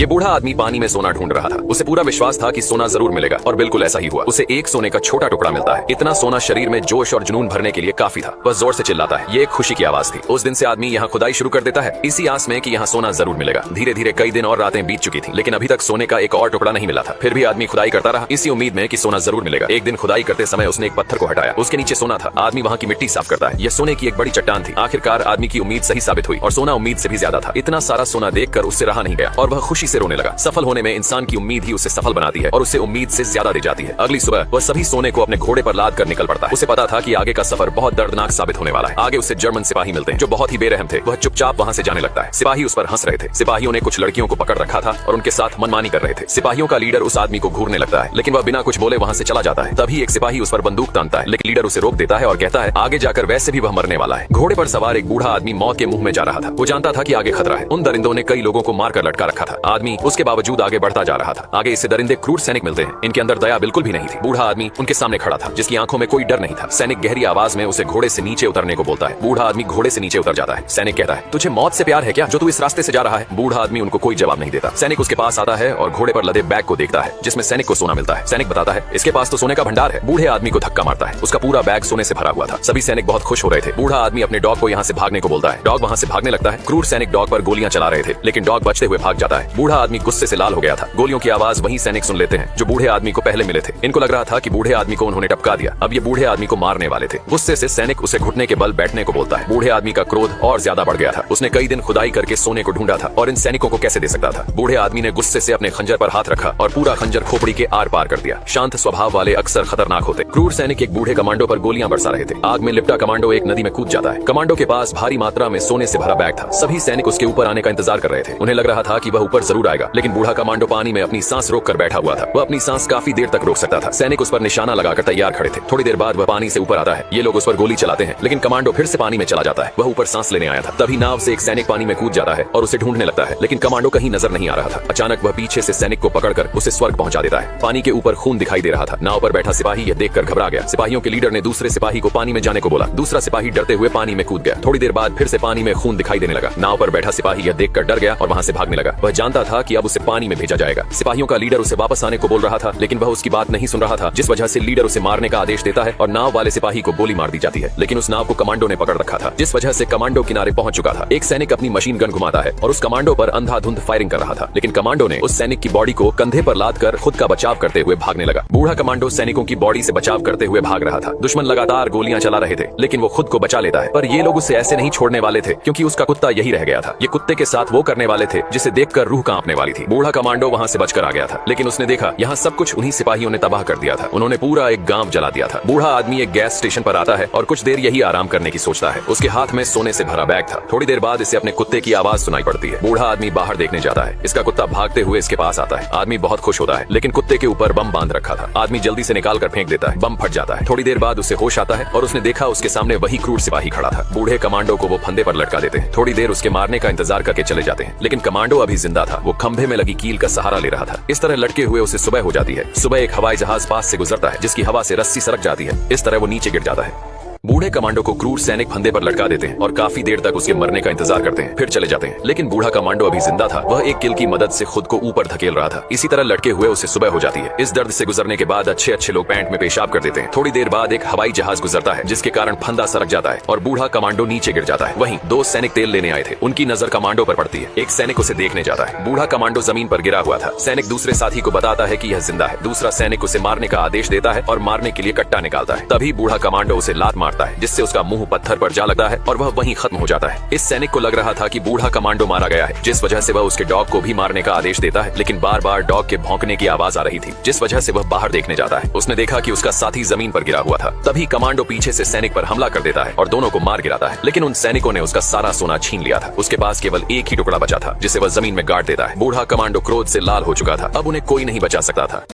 ये बूढ़ा आदमी पानी में सोना ढूंढ रहा था। उसे पूरा विश्वास था कि सोना जरूर मिलेगा और बिल्कुल ऐसा ही हुआ। उसे एक सोने का छोटा टुकड़ा मिलता है। इतना सोना शरीर में जोश और जुनून भरने के लिए काफी था। वह जोर से चिल्लाता है। ये एक खुशी की आवाज थी। उस दिन से आदमी यहाँ खुदाई शुरू कर देता है, इसी आस में कि यहाँ सोना जरूर मिलेगा। धीरे धीरे कई दिन और रातें बीत चुकी थी, लेकिन अभी तक सोने का एक और टुकड़ा नहीं मिला था। फिर भी आदमी खुदाई करता रहा, इसी उम्मीद में कि सोना जरूर मिलेगा। एक दिन खुदाई करते समय उसने एक पत्थर को हटाया। उसके नीचे सोना था। आदमी वहाँ की मिट्टी साफ करता है। यह सोने की एक बड़ी चट्टान थी। आखिरकार आदमी की उम्मीद सही साबित हुई और सोना उम्मीद से भी ज्यादा था। इतना सारा सोना देखकर उससे रहा नहीं गया और वह खुशी से रोने लगा। सफल होने में इंसान की उम्मीद ही उसे सफल बनाती है और उसे उम्मीद से ज्यादा दे जाती है। अगली सुबह वह सभी सोने को अपने घोड़े पर लाद कर निकल पड़ता है। उसे पता था कि आगे का सफर बहुत दर्दनाक साबित होने वाला है। आगे उसे जर्मन सिपाही मिलते हैं जो बहुत ही बेरहम थे। वह चुपचाप वहाँ से जाने लगता है। सिपाही उस पर हंस रहे थे। सिपाहियों ने कुछ लड़कियों को पकड़ रखा था और उनके साथ मनमानी कर रहे थे। सिपाहियों का लीडर उस आदमी को घूरने लगता है, लेकिन वह बिना कुछ बोले वहाँ से चला जाता है। तभी एक सिपाही उस पर बंदूक तानता है, लेकिन लीडर उसे रोक देता है और कहता है आगे जाकर वैसे भी वह मरने वाला है। घोड़े पर सवार एक बूढ़ा आदमी मौत के मुंह में जा रहा था। वो जानता था कि आगे खतरा है। उन दरिंदों ने कई लोगों को मारकर लटका रखा था। आदमी उसके बावजूद आगे बढ़ता जा रहा था। आगे इसे दरिंदे क्रूर सैनिक मिलते हैं। इनके अंदर दया बिल्कुल भी नहीं थी। बूढ़ा आदमी उनके सामने खड़ा था, जिसकी आंखों में कोई डर नहीं था। सैनिक गहरी आवाज में उसे घोड़े से नीचे उतरने को बोलता है। बूढ़ा आदमी घोड़े से नीचे उतर जाता है। सैनिक कहता है तुझे मौत से प्यार है क्या, जो तू इस रास्ते से जा रहा है? बूढ़ा आदमी उनको कोई जवाब नहीं देता। सैनिक उसके पास आता है और घोड़े पर लदे बैग को देखता है, जिसमें सैनिक को सोना मिलता है। सैनिक बताता है इसके पास तो सोने का भंडार है। बूढ़े आदमी को धक्का मारता है। उसका पूरा बैग सोने से भरा हुआ था। सभी सैनिक बहुत खुश हो रहे थे। बूढ़ा आदमी अपने डॉग को यहाँ से भागने को बोलता है। डॉग वहाँ से भागने लगता है। क्रूर सैनिक डॉग पर गोलियां चला रहे थे, लेकिन डॉग बचते हुए भाग जाता है। बूढ़ा आदमी गुस्से से लाल हो गया था। गोलियों की आवाज वही सैनिक सुन लेते हैं जो बूढ़े आदमी को पहले मिले थे। इनको लग रहा था कि बूढ़े आदमी को उन्होंने टपका दिया। अब ये बूढ़े आदमी को मारने वाले थे। गुस्से से सैनिक उसे घुटने के बल बैठने को बोलता है। बूढ़े आदमी का क्रोध और ज्यादा बढ़ गया था। उसने कई दिन खुदाई करके सोने को ढूंढा था और इन सैनिकों को कैसे दे सकता था। बूढ़े आदमी ने गुस्से से अपने खंजर पर हाथ रखा और पूरा खंजर खोपड़ी के आर पार कर दिया। शांत स्वभाव वाले अक्सर खतरनाक होते। क्रूर सैनिक एक बूढ़े कमांडो पर गोलियां बरसा रहे थे। आग में लिपटा कमांडो एक नदी में कूद जाता है। कमांडो के पास भारी मात्रा में सोने से भरा बैग था। सभी सैनिक उसके ऊपर आने का इंतजार कर रहे थे। उन्हें लग रहा था कि वह ऊपर जरूर आएगा, लेकिन बूढ़ा कमांडो पानी में अपनी सांस रोक कर बैठा हुआ था। वह अपनी सांस काफी देर तक रोक सकता था। सैनिक उस पर निशाना लगाकर तैयार खड़े थे। थोड़ी देर बाद वह पानी से ऊपर आता है। ये लोग उस पर गोली चलाते हैं, लेकिन कमांडो फिर से पानी में चला जाता है। वह ऊपर सांस लेने आया था। तभी नाव से एक सैनिक पानी में कूद जाता है और उसे ढूंढने लगता है, लेकिन कमांडो कहीं नजर नहीं आ रहा था। अचानक वह पीछे से सैनिक को पकड़कर उसे स्वर्ग पहुंचा देता है। पानी के ऊपर खून दिखाई दे रहा था। नाव पर बैठा सिपाही यह देखकर घबरा गया। सिपाहियों के लीडर ने दूसरे सिपाही को पानी में जाने को बोला। दूसरा सिपाही डरते हुए पानी में कूद गया। थोड़ी देर बाद फिर से पानी में खून दिखाई देने लगा। नाव पर बैठा सिपाही यह देखकर डर गया और वहां से भागने लगा। वह जानता था कि अब उसे पानी में भेजा जाएगा। सिपाहियों का लीडर उसे वापस आने को बोल रहा था, लेकिन वह उसकी बात नहीं सुन रहा था, जिस वजह से लीडर उसे मारने का आदेश देता है और नाव वाले सिपाही को गोली मार दी जाती है। लेकिन उस नाव को कमांडो ने पकड़ रखा था, जिस वजह से कमांडो किनारे पहुंच चुका था। एक सैनिक अपनी मशीन गन घुमाता है और उस कमांडो पर अंधाधुंध फायरिंग कर रहा था, लेकिन कमांडो ने उस सैनिक की बॉडी को कंधे पर लाद कर खुद का बचाव करते हुए भागने लगा। बूढ़ा कमांडो सैनिकों की बॉडी से बचाव करते हुए भाग रहा था। दुश्मन लगातार गोलियां चला रहे थे, लेकिन वो खुद को बचा लेता है। पर ये लोग उसे ऐसे नहीं छोड़ने वाले थे, क्योंकि उसका कुत्ता यही रह गया था। ये कुत्ते के साथ वो करने वाले थे जिसे देखकर रूह कांपने वाली थी। बूढ़ा कमांडो वहां से बचकर आ गया था, लेकिन उसने देखा यहाँ सब कुछ उन्हीं सिपाहियों ने तबाह कर दिया था। उन्होंने पूरा एक गांव जला दिया था। बूढ़ा आदमी एक गैस स्टेशन पर आता है और कुछ देर यही आराम करने की सोचता है। उसके हाथ में सोने से भरा बैग था। थोड़ी देर बाद इसे अपने कुत्ते की आवाज सुनाई पड़ती है। बूढ़ा आदमी बाहर देखने जाता है। इसका कुत्ता भागते हुए इसके पास आता है। आदमी बहुत खुश होता है, लेकिन कुत्ते के ऊपर बम बांध रखा था। आदमी जल्दी से निकाल कर फेंक देता है। बम फट जाता है। थोड़ी देर बाद उसे होश आता है और उसने देखा उसके सामने वही क्रूर सिपाही खड़ा था। बूढ़े कमांडो को वो फंदे पर लटका देते हैं। थोड़ी देर उसके मारने का इंतजार करके चले जाते हैं, लेकिन कमांडो अभी जिंदा था। वो खंभे में लगी कील का सहारा ले रहा था। इस तरह लटके हुए उसे सुबह हो जाती है। सुबह एक हवाई जहाज पास से गुजरता है, जिसकी हवा से रस्सी सरक जाती है। इस तरह वो नीचे गिर जाता है। बूढ़े कमांडो को क्रूर सैनिक फंदे पर लटका देते हैं और काफी देर तक उसके मरने का इंतजार करते हैं, फिर चले जाते हैं। लेकिन बूढ़ा कमांडो अभी जिंदा था। वह एक किल की मदद से खुद को ऊपर धकेल रहा था। इसी तरह लटके हुए उसे सुबह हो जाती है। इस दर्द से गुजरने के बाद अच्छे अच्छे लोग पैंट में पेशाब कर देते हैं। थोड़ी देर बाद एक हवाई जहाज गुजरता है, जिसके कारण फंदा सरक जाता है और बूढ़ा कमांडो नीचे गिर जाता है। वहीं दो सैनिक तेल लेने आए थे। उनकी नजर कमांडो पर पड़ती है। एक सैनिक उसे देखने जाता है। बूढ़ा कमांडो जमीन पर गिरा हुआ था। सैनिक दूसरे साथी को बताता है कि यह जिंदा है। दूसरा सैनिक उसे मारने का आदेश देता है और मारने के लिए कट्टा निकालता है। तभी बूढ़ा कमांडो उसे लात मारता है, जिससे उसका मुंह पत्थर पर जा लगता है और वह वहीं खत्म हो जाता है। इस सैनिक को लग रहा था कि बूढ़ा कमांडो मारा गया है, जिस वजह से वह उसके डॉग को भी मारने का आदेश देता है, लेकिन बार बार डॉग के भौंकने की आवाज आ रही थी, जिस वजह से वह बाहर देखने जाता है। उसने देखा कि उसका साथी जमीन पर गिरा हुआ था। तभी कमांडो पीछे से सैनिक पर हमला कर देता है और दोनों को मार गिराता है, लेकिन उन सैनिकों ने उसका सारा सोना छीन लिया था। उसके पास केवल एक ही टुकड़ा बचा था, जिसे वह जमीन में गाड़ देता है। बूढ़ा कमांडो क्रोध से लाल हो चुका था। अब उन्हें कोई नहीं बचा सकता था।